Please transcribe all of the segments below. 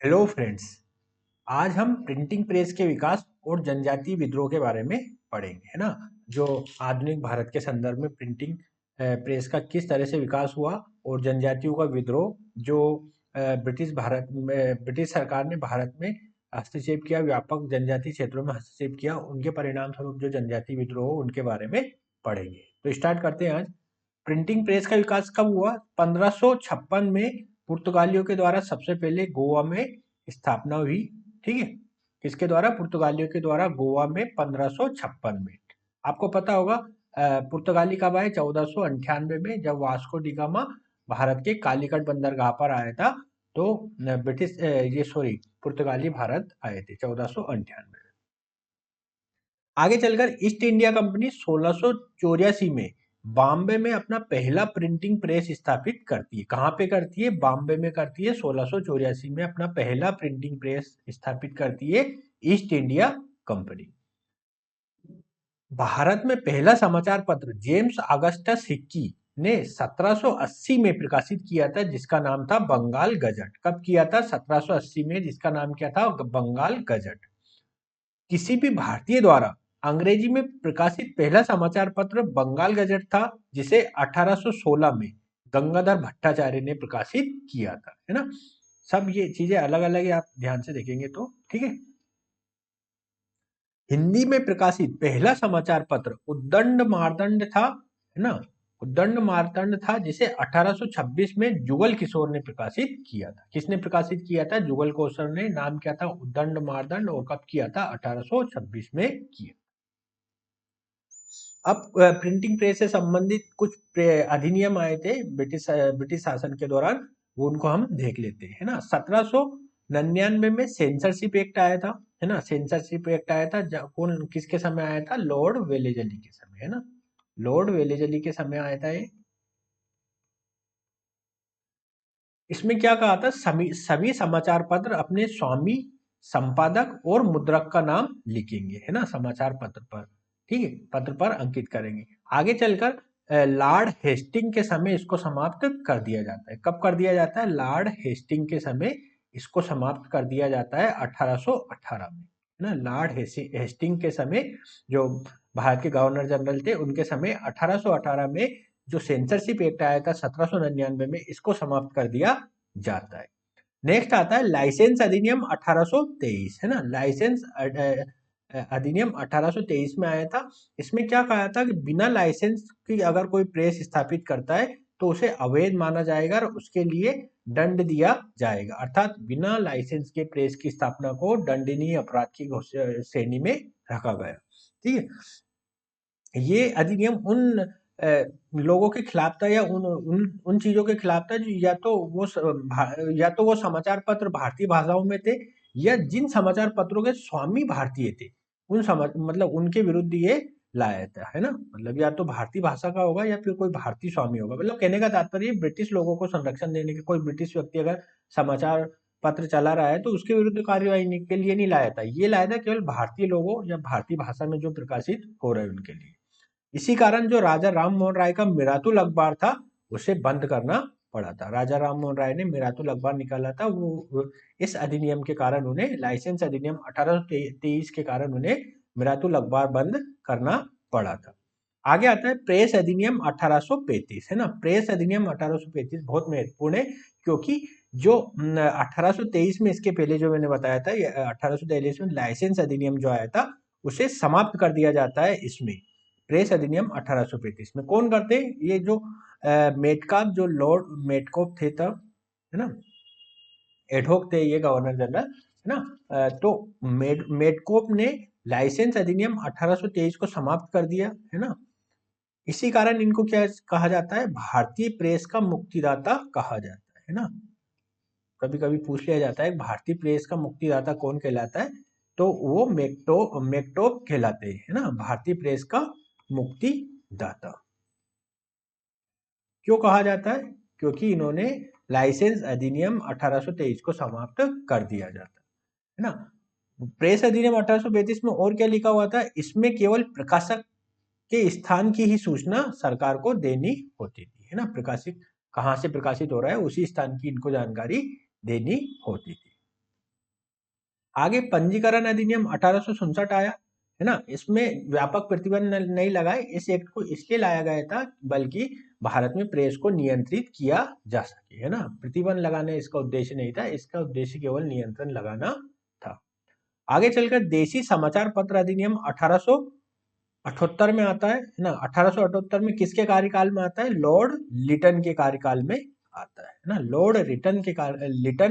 Hello friends. आज हम printing press के विकास और जनजातीय विद्रोह के बारे में पढ़ेंगे, है ना। जो आधुनिक भारत के संदर्भ में प्रिंटिंग प्रेस का किस तरह से विकास हुआ और जनजातियों का विद्रोह जो ब्रिटिश सरकार ने भारत में हस्तक्षेप किया, व्यापक जनजातीय क्षेत्रों में हस्तक्षेप किया, उनके परिणाम स्वरूप जो जनजातीय विद्रोह हो उनके बारे में पढ़ेंगे। तो स्टार्ट करते हैं आज। प्रिंटिंग प्रेस का विकास कब हुआ? 1556 में पुर्तगालियों के द्वारा सबसे पहले गोवा में स्थापना हुई। ठीक है, किसके द्वारा? पुर्तगालियों के द्वारा गोवा में 1556 में। आपको पता होगा पुर्तगाली कब आए? 1498 में, जब वास्को डी गामा भारत के कालीकट बंदरगाह पर आया था। तो पुर्तगाली भारत आए थे 1498 में। आगे चलकर ईस्ट इंडिया कंपनी 1684 में बॉम्बे में अपना पहला प्रिंटिंग प्रेस स्थापित करती है। कहाँ पे करती है? बॉम्बे में करती है। 1684 में अपना पहला प्रिंटिंग प्रेस स्थापित करती है ईस्ट इंडिया कंपनी। भारत में पहला समाचार पत्र जेम्स ऑगस्टस हिक्की ने 1780 में प्रकाशित किया था, जिसका नाम था बंगाल गजट। कब किया था? 1780 में, जिसका नाम क्या था? बंगाल गजट। किसी भी भारतीय द्वारा अंग्रेजी में प्रकाशित पहला समाचार पत्र बंगाल गजट था, जिसे 1816 में गंगाधर भट्टाचार्य ने प्रकाशित किया था, है ना। सब ये चीजें अलग अलग है, आप ध्यान से देखेंगे तो ठीक है। हिंदी में प्रकाशित पहला समाचार पत्र उद्दंड मार्तंड था, है ना। उद्दंड मार्तंड था, जिसे 1826 में जुगल किशोर ने प्रकाशित किया था। किसने प्रकाशित किया था? जुगल किशोर ने। नाम क्या था? उद्दंड मार्तंड। और कब किया था? 1826 में किया। अब प्रिंटिंग प्रेस से संबंधित कुछ अधिनियम आए थे ब्रिटिश शासन के दौरान, वो उनको हम देख लेते हैं, है ना। 1799 में सेंसरशिप एक्ट आया था, है ना। सेंसरशिप एक्ट आया था, कौन किसके समय आया था? लॉर्ड वेलेजली के समय, है ना। लॉर्ड वेलेजली के समय आया था ये। इसमें क्या कहा था? सभी समाचार पत्र अपने स्वामी, संपादक और मुद्रक का नाम लिखेंगे, है ना, समाचार पत्र पर। ठीक है, पत्र पर अंकित करेंगे। आगे चलकर लॉर्ड हेस्टिंग के समय इसको समाप्त कर दिया जाता है। कब कर दिया जाता है? लॉर्ड हेस्टिंग के समय इसको समाप्त कर दिया जाता है 1818 में, है ना। लॉर्ड हेस्टिंग के समय, जो भारत के गवर्नर जनरल थे, उनके समय 1818 में जो सेंसरशिप एक्ट आया था 1799 में, इसको समाप्त कर दिया जाता है। नेक्स्ट आता है लाइसेंस अधिनियम 1823, है ना। लाइसेंस अधिनियम 1823 में आया था। इसमें क्या कहा था कि बिना लाइसेंस की अगर कोई प्रेस स्थापित करता है तो उसे अवैध माना जाएगा और उसके लिए दंड दिया जाएगा। अर्थात बिना लाइसेंस के प्रेस की स्थापना को दंडनीय अपराध की श्रेणी में रखा गया। ठीक है, ये अधिनियम उन लोगों के खिलाफ था, या उन चीजों के खिलाफ था जो या तो वो समाचार पत्र भारतीय भाषाओं में थे, या जिन समाचार पत्रों के स्वामी भारतीय थे, मतलब उनके विरुद्ध ये लाया था, है ना। मतलब या तो भारतीय भाषा का होगा या फिर कोई भारतीय स्वामी होगा। मतलब कहने का तात्पर्य ब्रिटिश लोगों को संरक्षण देने के, कोई ब्रिटिश व्यक्ति अगर समाचार पत्र चला रहा है तो उसके विरुद्ध कार्यवाही के लिए नहीं लाया था। ये लाया था केवल भारतीय लोगों या भारतीय भाषा में जो प्रकाशित हो रहे हैं उनके लिए। इसी कारण जो राजा राम मोहन राय का मिरातुल अखबार था, उसे बंद करना पड़ा था। राजा राम मोहन राय ने मिरातुल अखबार निकाला था, वो इस अधिनियम के कारण उन्हें, लाइसेंस अधिनियम 1823 के कारण उन्हें मिरातुल अखबार बंद करना पड़ा था। आगे आता है प्रेस अधिनियम 1835, है ना। प्रेस अधिनियम 1835 बहुत महत्वपूर्ण है, क्योंकि जो 1823 में, इसके पहले जो मैंने बताया था, 1843 में लाइसेंस अधिनियम जो आया था, उसे समाप्त कर दिया जाता है इसमें। प्रेस अधिनियम 1835 में कौन करते? ये जो मेटकाप, जो लॉर्ड मेटकॉप थे तब, है ना, एडहोक थे ये गवर्नर जनरल, है ना। तो मेटकोप ने लाइसेंस अधिनियम 1823 को समाप्त कर दिया, है ना। इसी कारण इनको क्या कहा जाता है? भारतीय प्रेस का मुक्तिदाता कहा जाता है ना। कभी कभी पूछ लिया जाता है भारतीय प्रेस का मुक्तिदाता कौन कहलाता है, तो वो मेकटोप कहलाते हैं, है ना, भारतीय प्रेस का मुक्तिदाता। क्यों कहा जाता है? क्योंकि इन्होंने लाइसेंस अधिनियम 1823 को समाप्त कर दिया जाता है ना। प्रेस अधिनियम 1835 में और क्या लिखा हुआ था? इसमें केवल प्रकाशक के स्थान की ही सूचना सरकार को देनी होती थी, है ना। प्रकाशित कहाँ से प्रकाशित हो रहा है, उसी स्थान की इनको जानकारी देनी होती थी। आगे पंजीकरण अधिनियम 1867 आया, है ना। इसमें व्यापक प्रतिबंध नहीं लगाए, इस एक्ट को इसलिए लाया गया था बल्कि भारत में प्रेस को नियंत्रित किया जा सके, है ना। प्रतिबंध लगाने इसका उद्देश्य नहीं था, इसका उद्देश्य केवल नियंत्रण लगाना था। आगे चलकर देशी समाचार पत्र अधिनियम 1878 में आता है ना। 1878 में किसके कार्यकाल में आता है? लॉर्ड लिटन के कार्यकाल में आता है ना। लॉर्ड लिटन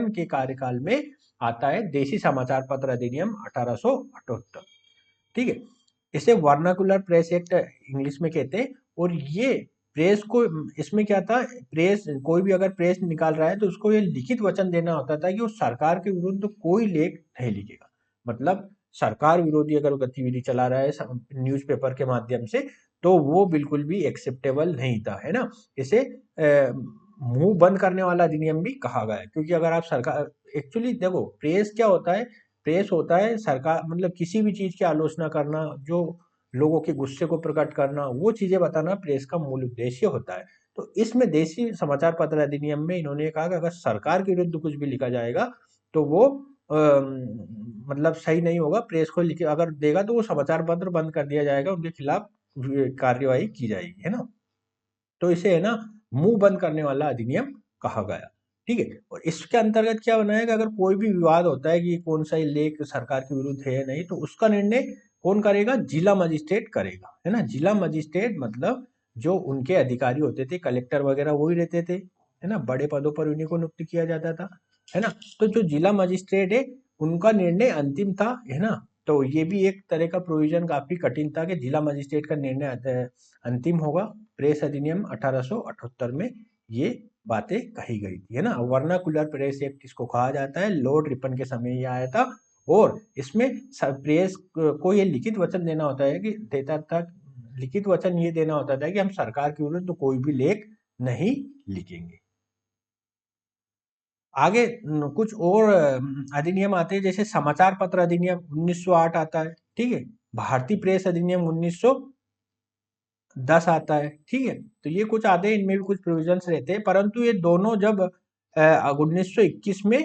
के कार्यकाल में आता है देशी समाचार पत्र अधिनियम 1878। ठीक है। इसे वर्नाकुलर प्रेस एक्ट इंग्लिश में कहते हैं। और ये प्रेस को, इसमें क्या था, प्रेस कोई भी अगर प्रेस निकाल रहा है तो उसको ये लिखित वचन देना होता था कि वो सरकार के विरुद्ध कोई लेख नहीं लिखेगा। मतलब सरकार विरोधी अगर गतिविधि चला रहा है न्यूज़पेपर के माध्यम से, तो वो बिल्कुल भी एक्सेप्टेबल नहीं था, है ना। इसे मुंह बंद करने वाला अधिनियम भी कहा गया है, क्योंकि अगर आप सरकार, एक्चुअली देखो प्रेस क्या होता है, प्रेस होता है सरकार, मतलब किसी भी चीज की आलोचना करना, जो लोगों के गुस्से को प्रकट करना, वो चीजें बताना प्रेस का मूल उद्देश्य होता है। तो इसमें देशी समाचार पत्र अधिनियम में इन्होंने कहा कि अगर सरकार के विरुद्ध कुछ भी लिखा जाएगा तो वो मतलब सही नहीं होगा। प्रेस को लिखे अगर देगा तो वो समाचार पत्र बंद कर दिया जाएगा, उनके खिलाफ कार्यवाही की जाएगी, है ना। तो इसे, है ना, मुंह बंद करने वाला अधिनियम कहा गया। ठीक है। और इसके अंतर्गत क्या बनाया कि अगर कोई भी विवाद होता है कि कौन सा लेख सरकार के विरुद्ध है या नहीं, तो उसका निर्णय कौन करेगा? जिला मजिस्ट्रेट करेगा, है ना। जिला मजिस्ट्रेट मतलब जो उनके अधिकारी होते थे, कलेक्टर वगैरह वही रहते थे, है ना। बड़े पदों पर उन्हीं को नियुक्त किया जाता था, है ना। तो जो जिला मजिस्ट्रेट है उनका निर्णय अंतिम था, है ना। तो ये भी एक तरह का प्रोविजन काफी कठिन था कि जिला मजिस्ट्रेट का निर्णय अंतिम होगा। प्रेस अधिनियम 1878 में ये बातें कही गई थी, है ना। वर्नाकुलर प्रेस एक्ट इसको कहा जाता है, लॉर्ड रिपन के समय ये आया था। और इसमें प्रेस को ये लिखित वचन देना होता है कि देता था, लिखित वचन ये देना होता था कि हम सरकार के विरुद्ध तो कोई भी लेख नहीं लिखेंगे। आगे कुछ और अधिनियम आते हैं, जैसे समाचार पत्र अधिनियम 1908 आता है। ठीक है। भारतीय प्रेस अधिनियम 1910 आता है। ठीक है। तो ये कुछ आते हैं, इनमें भी कुछ प्रोविजंस रहते हैं, परंतु ये दोनों जब 1921 में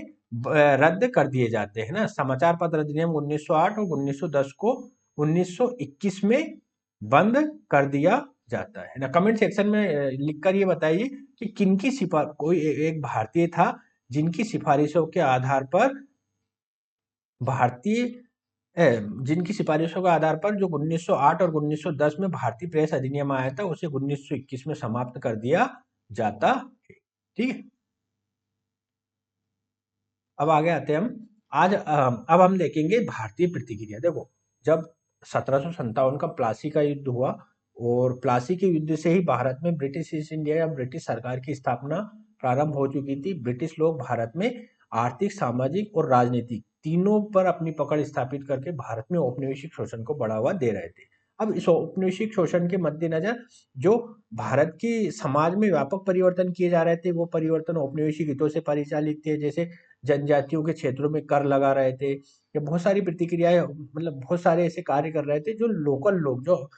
रद्द कर दिए जाते हैं ना। समाचार पत्र अधिनियम 1908 और 1910 को 1921 में बंद कर दिया जाता है ना। कमेंट सेक्शन में लिखकर ये बताइए कि किनकी सिफारिश, कोई एक भारतीय था जिनकी सिफारिशों के आधार पर भारतीय जिनकी सिफारिशों के आधार पर जो 1908 और 1910 में भारतीय प्रेस अधिनियम आया था, उसे 1921 में समाप्त कर दिया जाता है। ठीक है। अब आगे आते हैं हम। अब हम देखेंगे भारतीय प्रतिक्रिया। देखो, जब 1757 का प्लासी का युद्ध हुआ, और प्लासी के युद्ध से ही भारत में ब्रिटिश ईस्ट इंडिया या ब्रिटिश सरकार की स्थापना प्रारंभ हो चुकी थी। ब्रिटिश लोग भारत में आर्थिक, सामाजिक और राजनीतिक तीनों पर अपनी पकड़ स्थापित करके भारत में औपनिवेशिक शोषण को बढ़ावा दे रहे थे। अब इस औपनिवेशिक शोषण के मद्देनजर जो भारत की समाज में व्यापक परिवर्तन किए जा रहे थे, वो परिवर्तन औपनिवेशिक हितों से परिचालित थे। जैसे जनजातियों के क्षेत्रों में कर लगा रहे थे, या बहुत सारी प्रतिक्रियाएं, मतलब बहुत सारे ऐसे कार्य कर रहे थे जो लोकल लोग, जो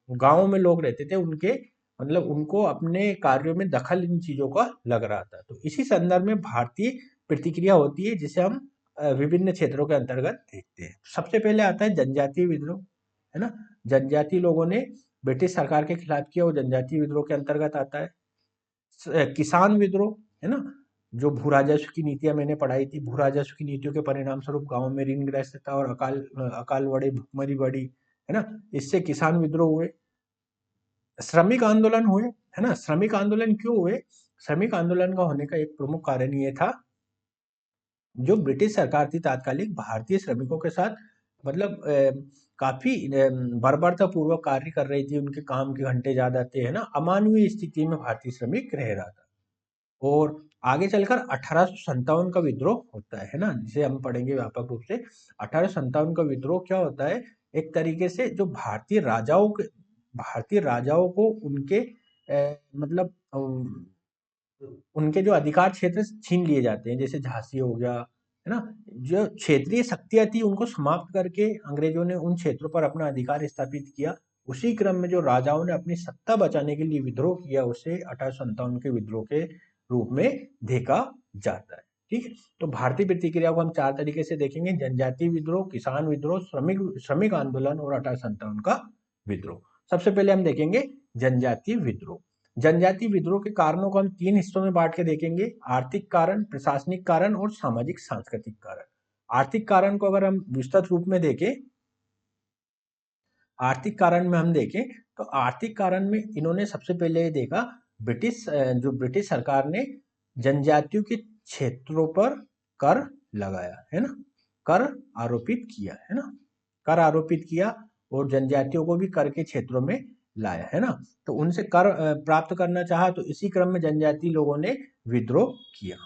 गांव में लोग रहते थे, उनके मतलब उनको अपने कार्यों में दखल इन चीजों का लग रहा था। तो इसी संदर्भ में भारतीय प्रतिक्रिया होती है, जिसे हम विभिन्न क्षेत्रों के अंतर्गत देखते हैं। सबसे पहले आता है जनजातीय विद्रोह, है ना। जनजातीय लोगों ने ब्रिटिश सरकार के खिलाफ किया, वो जनजातीय विद्रोह के अंतर्गत आता है। किसान विद्रोह, है ना। जो भू राजस्व की नीतियां मैंने पढ़ाई थी, भू राजस्व की नीतियों के परिणाम स्वरूप गांव में ऋण ग्रस्तता और अकाल बढ़े, भुखमरी बढ़ी, है ना। इससे किसान विद्रोह हुए। श्रमिक आंदोलन हुए, है ना। श्रमिक आंदोलन क्यों हुए? श्रमिक आंदोलन का होने का एक प्रमुख कारण ये था, जो ब्रिटिश सरकार थी तात्कालिक भारतीय श्रमिकों के साथ, मतलब काफी बर्बरतापूर्वक कार्य कर रही थी, उनके काम के घंटे ज्यादा थे, है ना। अमानवीय स्थिति में भारतीय श्रमिक रह रहा था। और आगे चलकर 1857 का विद्रोह होता है ना, जिसे हम पढ़ेंगे व्यापक रूप से। 1857 का विद्रोह क्या होता है? एक तरीके से जो भारतीय राजाओं को उनके मतलब उनके जो अधिकार क्षेत्र छीन लिए जाते हैं, जैसे झांसी हो गया, है ना। जो क्षेत्रीय शक्तियां थी उनको समाप्त करके अंग्रेजों ने उन क्षेत्रों पर अपना अधिकार स्थापित किया। उसी क्रम में जो राजाओं ने अपनी सत्ता बचाने के लिए विद्रोह किया, उसे 1857 के विद्रोह के रूप में देखा जाता है। ठीक है। तो भारतीय प्रतिक्रिया को हम 4 तरीके से देखेंगे: जनजातीय विद्रोह, किसान विद्रोह, श्रमिक आंदोलन और 1857 का विद्रोह। सबसे पहले हम देखेंगे जनजातीय विद्रोह। जनजातीय विद्रोह के कारणों को हम 3 हिस्सों में बांट के देखेंगे: आर्थिक कारण, प्रशासनिक कारण और सामाजिक सांस्कृतिक कारण। आर्थिक कारण को अगर हम विस्तृत रूप में देखें, आर्थिक कारण में हम देखें तो आर्थिक कारण में इन्होंने सबसे पहले देखा, ब्रिटिश सरकार ने जनजातियों के क्षेत्रों पर कर लगाया, है ना, कर आरोपित किया, है ना, कर आरोपित किया और जनजातियों को भी कर के क्षेत्रों में लाया, है ना। तो उनसे कर प्राप्त करना चाहा, तो इसी क्रम में जनजातीय लोगों ने विद्रोह किया।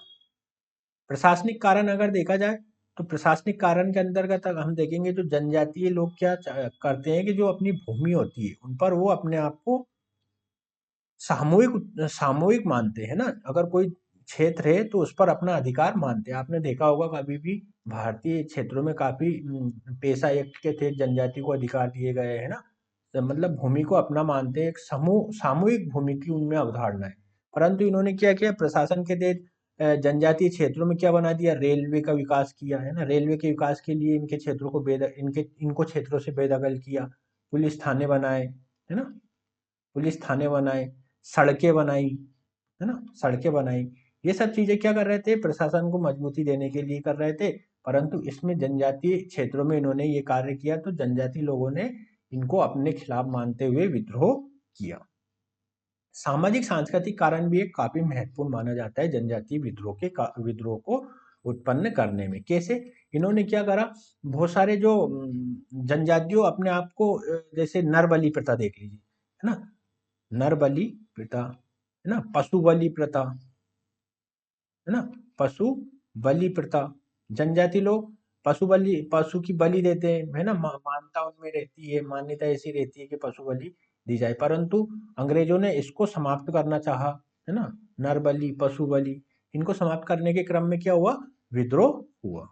प्रशासनिक कारण अगर देखा जाए तो प्रशासनिक कारण के अंतर्गत हम देखेंगे तो जनजातीय लोग क्या करते हैं कि जो अपनी भूमि होती है उन पर वो अपने आप को सामूहिक सामूहिक मानते हैं ना। अगर कोई क्षेत्र है तो उस पर अपना अधिकार मानते हैं। आपने देखा होगा कभी भी भारतीय क्षेत्रों में काफी पेशा एक्ट के थे, जनजाति को अधिकार दिए गए, है ना। तो मतलब भूमि को अपना मानते हैं, एक सामूहिक भूमि की उनमें अवधारणा है। परंतु इन्होंने क्या किया, प्रशासन के दे जनजातीय क्षेत्रों में क्या बना दिया, रेलवे का विकास किया, है ना। रेलवे के विकास के लिए इनके क्षेत्रों को इनको क्षेत्रों से बेदखल किया, पुलिस थाने बनाए, है ना, पुलिस थाने बनाए, सड़कें बनाई, है ना, सड़कें बनाई। ये सब चीजें क्या कर रहे थे, प्रशासन को मजबूती देने के लिए कर रहे थे। परंतु इसमें जनजातीय क्षेत्रों में इन्होंने ये कार्य किया तो जनजातीय लोगों ने इनको अपने खिलाफ मानते हुए विद्रोह किया। सामाजिक सांस्कृतिक कारण भी एक काफी महत्वपूर्ण माना जाता है जनजातीय विद्रोह को उत्पन्न करने में। कैसे, इन्होंने क्या करा, बहुत सारे जो जनजातियों अपने आप को जैसे नरबली प्रथा देख लीजिए, है ना, नरबली प्रथा, है ना, पशु बलि प्रथा, है ना, पशु बलि प्रथा। जनजाति लोग पशु की बलि देते हैं, है ना, मान्यता उनमें रहती है, मान्यता ऐसी रहती है कि पशु बलि दी जाए। परंतु अंग्रेजों ने इसको समाप्त करना चाहा, है ना, नर बलि, पशु बलि, इनको समाप्त करने के क्रम में क्या हुआ, विद्रोह हुआ,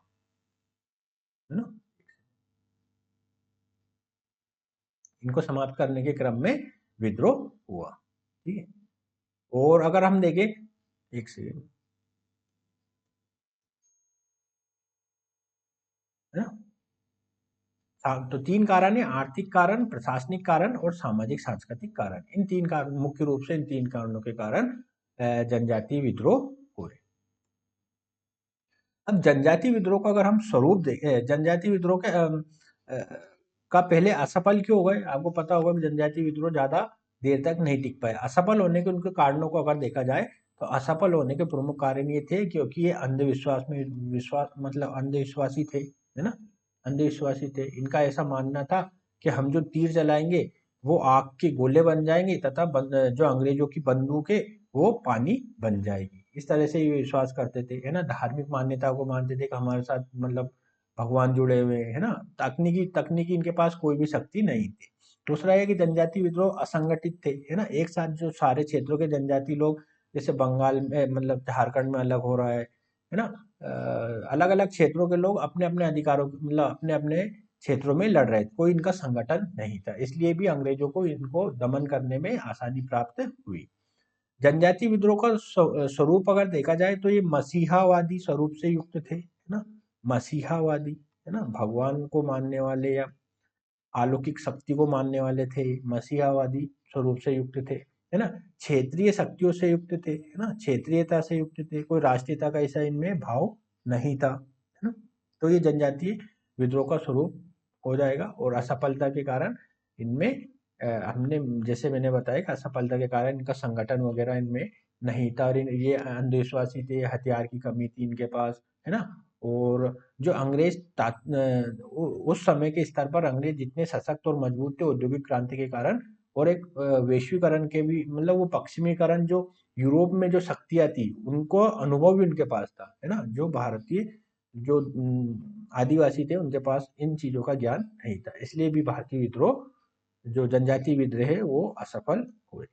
है ना। इनको समाप्त करने के क्रम में विद्रोह हुआ, ठीक है। और अगर हम देखें, एक सेकंड, है ना। तो 3 कारण है: आर्थिक कारण, प्रशासनिक कारण और सामाजिक सांस्कृतिक कारण। इन 3 कारण, मुख्य रूप से इन 3 कारणों के कारण जनजातीय विद्रोह हुए। अब जनजातीय विद्रोह का अगर हम स्वरूप देखें, जनजातीय विद्रोह के का पहले असफल क्यों हो गए, आपको पता होगा कि जनजातीय विद्रोह ज्यादा देर तक नहीं टिक पाए। असफल होने के उनके कारणों को अगर देखा जाए तो असफल होने के प्रमुख कारण ये थे क्योंकि ये अंधविश्वास में विश्वास मतलब अंधविश्वासी थे, है ना, अंधविश्वासी थे। इनका ऐसा मानना था कि हम जो तीर चलाएंगे वो आग के गोले बन जाएंगे तथा जो अंग्रेजों की बंदूक है वो पानी बन जाएगी। इस तरह से ये विश्वास करते थे, है ना। धार्मिक मान्यता को मानते थे कि हमारे साथ मतलब भगवान जुड़े हुए हैं, है ना। तकनीकी तकनीकी इनके पास कोई भी शक्ति नहीं थी। दूसरा है कि जनजातीय विद्रोह असंगठित थे, है ना। एक साथ जो सारे क्षेत्रों के जनजाति लोग, जैसे बंगाल में मतलब झारखंड में अलग हो रहा है ना, अलग अलग क्षेत्रों के लोग अपने अपने अधिकारों मतलब अपने अपने क्षेत्रों में लड़ रहे थे, कोई इनका संगठन नहीं था। इसलिए भी अंग्रेजों को इनको दमन करने में आसानी प्राप्त हुई। जनजातीय विद्रोह का स्वरूप अगर देखा जाए तो ये मसीहावादी स्वरूप से युक्त थे, है ना, मसीहावादी, है ना, भगवान को मानने वाले या अलौकिक शक्ति को मानने वाले थे, मसीहावादी स्वरूप से युक्त थे, है ना। क्षेत्रीय शक्तियों से युक्त थे, है ना, क्षेत्रीयता से युक्त थे, कोई राष्ट्रीयता का ऐसा इनमें भाव नहीं था, है ना। तो ये जनजातीय विद्रोह का स्वरूप हो जाएगा। और असफलता के कारण इनमें हमने जैसे मैंने बताया कि असफलता के कारण इनका संगठन वगैरह इनमें नहीं था और ये अंधविश्वासी थे, हथियार की कमी थी इनके पास, है ना। और जो उस समय के स्तर पर अंग्रेज जितने सशक्त और मजबूत थे औद्योगिक क्रांति के कारण और एक वैश्वीकरण के भी मतलब वो पश्चिमीकरण जो यूरोप में जो शक्तियां थी उनको अनुभव भी उनके पास था, है ना। जो भारतीय जो आदिवासी थे उनके पास इन चीजों का ज्ञान नहीं था, इसलिए भी भारतीय विद्रोह जो जनजातीय विद्रोह है वो असफल हुए।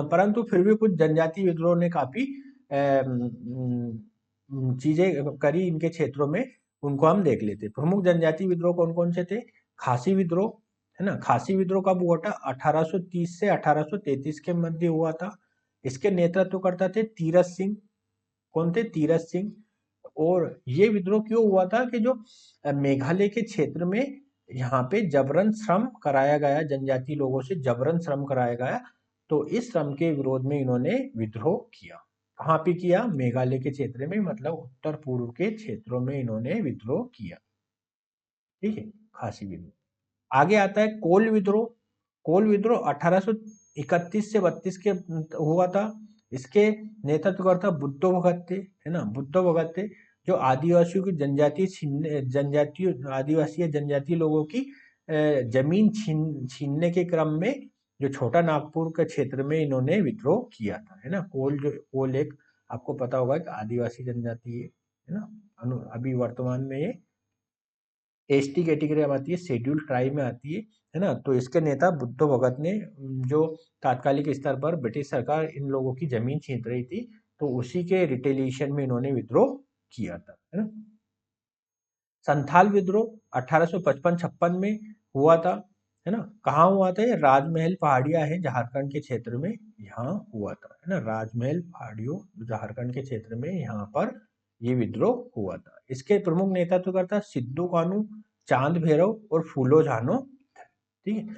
परंतु फिर भी कुछ जनजातीय विद्रोह ने काफी चीजें करी इनके क्षेत्रों में, उनको हम देख लेते। प्रमुख जनजातीय विद्रोह कौन कौन से थे? खासी विद्रोह, है ना। खासी विद्रोह कब हुआ था? 1830 से 1833 के मध्य हुआ था। इसके नेतृत्व करता थे तीरथ सिंह, कौन थे? तीरथ सिंह। और ये विद्रोह क्यों हुआ था कि जो मेघालय के क्षेत्र में यहाँ पे जबरन श्रम कराया गया, जनजाति लोगों से जबरन श्रम कराया गया, तो इस श्रम के विरोध में इन्होंने विद्रोह किया। कहाँ पे किया? मेघालय के क्षेत्र में, मतलब उत्तर पूर्व के क्षेत्रों में इन्होंने विद्रोह किया। ठीक है, खासी विद्रोह। आगे आता है कोल विद्रोह। कोल विद्रोह 1831 से 32 के हुआ था। इसके नेतृत्व करता बुद्ध भगत थे, है ना, बुद्ध भगत थे, जो आदिवासियों की जनजाति आदिवासी या जनजाति लोगों की जमीन छीनने के क्रम में जो छोटा नागपुर के क्षेत्र में इन्होंने विद्रोह किया था, है ना। कोल एक आपको पता होगा कि आदिवासी जनजाति है ना, अभी वर्तमान में ये एसटी कैटेगरी में आती है, शेड्यूल ट्राइब में आती है ना। तो इसके नेता बुद्ध भगत ने, जो तात्कालिक स्तर पर ब्रिटिश सरकार इन लोगों की जमीन छीन रही थी, तो उसी के रिटेलिएशन में इन्होंने विद्रोह किया था, है ना। संथाल विद्रोह 1855-56 में हुआ था, है ना। कहाँ हुआ था? ये राजमहल पहाड़ियां है झारखंड के क्षेत्र में, यहाँ हुआ था, है ना। राजमहल पहाड़ियों झारखंड के क्षेत्र में यहाँ पर ये विद्रोह हुआ था। इसके प्रमुख नेतृत्वकर्ता सिद्धू कानू, चांद भैरव और फूलो झानो। ठीक है,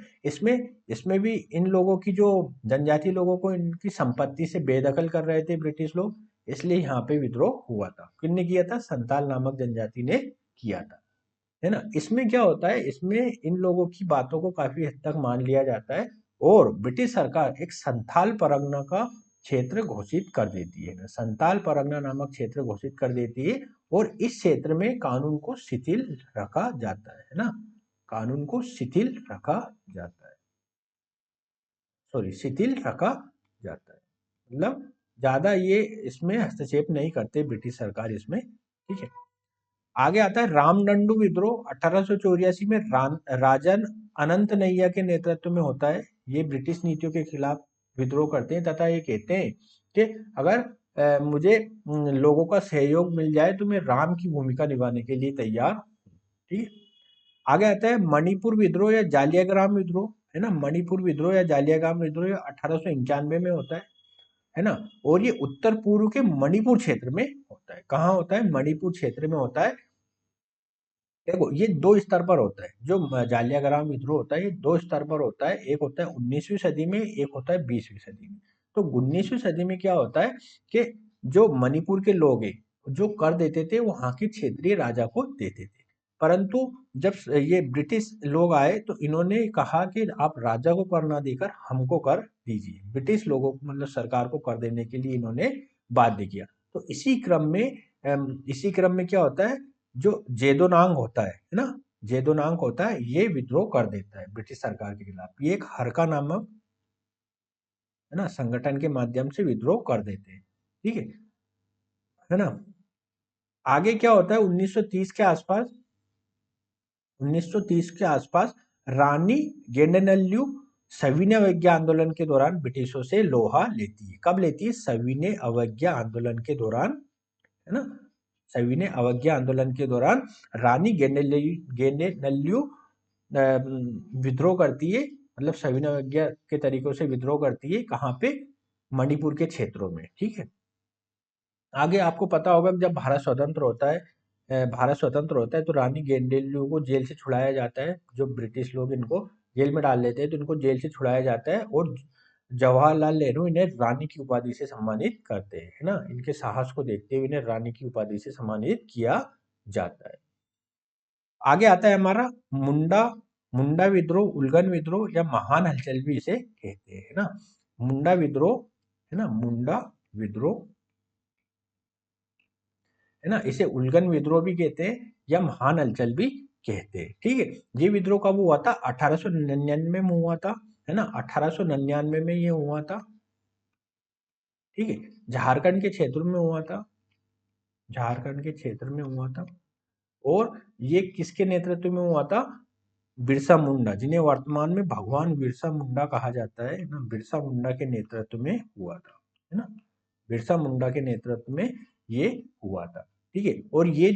इसमें भी इन लोगों की, जो जनजाति लोगों को इनकी संपत्ति से बेदखल कर रहे थे ब्रिटिश लोग, इसलिए यहाँ पे विद्रोह हुआ था। किसने किया था? संताल नामक जनजाति ने किया था, है ना। इसमें क्या होता है? इसमें इन लोगों की बातों को काफी हद तक मान लिया जाता है और ब्रिटिश सरकार एक संथाल परगना का क्षेत्र घोषित कर देती है। संथाल परगना नामक क्षेत्र घोषित कर देती है और इस क्षेत्र में कानून को शिथिल रखा जाता है ना। कानून को शिथिल रखा जाता है, शिथिल रखा जाता है, मतलब ज्यादा ये इसमें हस्तक्षेप नहीं करते ब्रिटिश सरकार इसमें। ठीक है, आगे आता है रामदंडू विद्रोह 1884 में राजन अनंत नैया के नेतृत्व में होता है। ये ब्रिटिश नीतियों के खिलाफ विद्रोह करते हैं तथा ये कहते हैं कि अगर मुझे लोगों का सहयोग मिल जाए तो मैं राम की भूमिका निभाने के लिए तैयार हूं। ठीक है, आगे आता है मणिपुर विद्रोह या जालियाग्राम विद्रोह, है ना। मणिपुर विद्रोह या जालियाग्राम विद्रोह 1891 में होता है ना। और ये उत्तर पूर्व के मणिपुर क्षेत्र में होता है। कहाँ होता है? मणिपुर क्षेत्र में होता है। देखो, ये दो स्तर पर होता है। जो जालियाग्राम विद्रोह होता है ये दो स्तर पर होता है। एक होता है 19वीं सदी में, एक होता है 20वीं सदी में। तो 19वीं सदी में क्या होता है कि जो मणिपुर के लोग हैं, जो कर देते थे वहां के क्षेत्रीय राजा को देते थे। परंतु जब ये ब्रिटिश लोग आए तो इन्होंने कहा कि आप राजा को कर ना देकर हमको कर दीजिए। ब्रिटिश लोगों को, मतलब सरकार को कर देने के लिए इन्होंने बाध्य किया। तो इसी क्रम में क्या होता है, जो जेदोनांग होता है ना, जेदोनांग होता है, ये विद्रोह कर देता है ब्रिटिश सरकार के खिलाफ। ये एक हरका नामक, है ना, संगठन के माध्यम से विद्रोह कर देते हैं। ठीक है ना। आगे क्या होता है? 1930 के आसपास, 1930 के आसपास रानी गेंडनल्यू सविनय अवज्ञा आंदोलन के दौरान ब्रिटिशों से लोहा लेती है। कब लेती है? सविनय अवज्ञा आंदोलन के दौरान, है ना। सविनय अवज्ञा आंदोलन के दौरान रानी गेंडेनल्यू विद्रोह करती है, मतलब सविनय अवज्ञा के तरीकों से विद्रोह करती है। कहाँ पे? मणिपुर के क्षेत्रों में। ठीक है, आगे आपको पता होगा कि जब भारत स्वतंत्र होता है, तो रानी गेंडेलू को जेल से छुड़ाया जाता है। जो ब्रिटिश लोग इनको जेल में डाल लेते हैं तो इनको जेल से छुड़ाया जाता है और जवाहरलाल नेहरू इन्हें रानी की उपाधि से सम्मानित करते हैं, है ना। इनके साहस को देखते हुए इन्हें रानी की उपाधि से सम्मानित किया जाता है। आगे आता है हमारा मुंडा मुंडा विद्रोह, उल्गन विद्रोह या महान हलचल भी इसे कहते हैं, है ना। मुंडा विद्रोह, है ना, मुंडा विद्रोह, है ना। इसे उल्गन विद्रोह भी कहते हैं या महान हलचल भी कहते हैं। ठीक है, ये विद्रोह कब हुआ था? 1899 में हुआ था, है ना। 1899 में ये हुआ था। ठीक है, झारखंड के क्षेत्र में हुआ था, झारखंड के क्षेत्र में हुआ था। और ये किसके नेतृत्व में हुआ था? बिरसा मुंडा, जिन्हें वर्तमान में भगवान बिरसा मुंडा कहा जाता है ना, बिरसा मुंडा के नेतृत्व में हुआ था, है ना। बिरसा मुंडा के नेतृत्व में ये हुआ था। ठीक है, और ये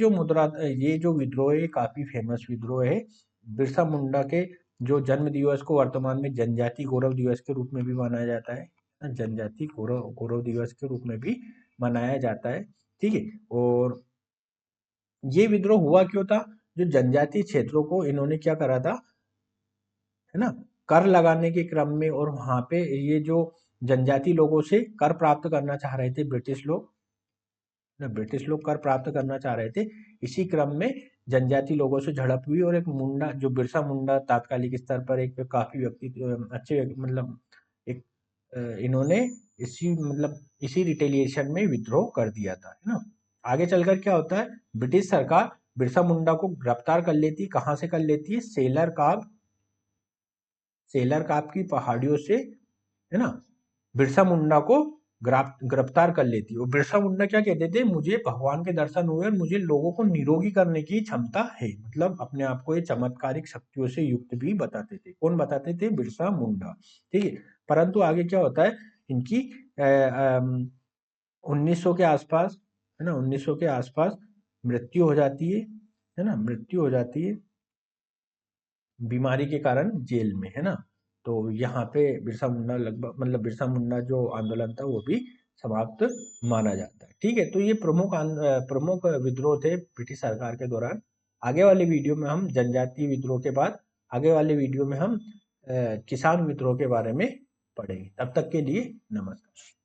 जो विद्रोह है काफी फेमस विद्रोह है। बिरसा मुंडा के जो जन्म दिवस को वर्तमान में जनजाति गौरव दिवस के रूप में भी मनाया जाता है, जनजाति गौरव दिवस के रूप में भी मनाया जाता है। ठीक है। और ये विद्रोह हुआ क्यों था? जो जनजातीय क्षेत्रों को इन्होंने क्या करा था, है ना, कर लगाने के क्रम में, और वहां पे ये जो जनजाति लोगों से कर प्राप्त करना चाह रहे थे ब्रिटिश लोग, ना ब्रिटिश लोग कर प्राप्त करना चाह रहे थे, इसी क्रम में जनजाति लोगों से झड़प हुई, और एक मुंडा, जो बिरसा मुंडा तात्कालिक स्तर पर एक काफी मतलब एक इन्होंने इसी रिटेलिएशन में विद्रोह कर दिया था, है ना। आगे चलकर क्या होता है, ब्रिटिश सरकार बिरसा मुंडा को गिरफ्तार कर लेती, कहाँ से कर लेती है, सेलर काप की पहाड़ियों से, है ना, बिरसा मुंडा को गिरफ्तार कर लेती है। और बिरसा मुंडा क्या कहते थे, मुझे भगवान के दर्शन हुए और मुझे लोगों को निरोगी करने की क्षमता है, मतलब अपने आप को ये चमत्कारिक शक्तियों से युक्त भी बताते थे। कौन बताते थे? बिरसा मुंडा, ठीक है। परंतु आगे क्या होता है, इनकी 1900 के आसपास, है ना, 1900 के आसपास मृत्यु हो जाती है ना, मृत्यु हो जाती है बीमारी के कारण जेल में, है ना। तो यहाँ पे बिरसा मुंडा लगभग, मतलब बिरसा मुंडा जो आंदोलन था वो भी समाप्त माना जाता है, ठीक है। तो ये प्रमुख विद्रोह थे ब्रिटिश सरकार के दौरान। आगे वाले वीडियो में हम जनजातीय विद्रोह के बाद, आगे वाले वीडियो में हम किसान विद्रोह के बारे में पढ़ेंगे। तब तक के लिए नमस्कार।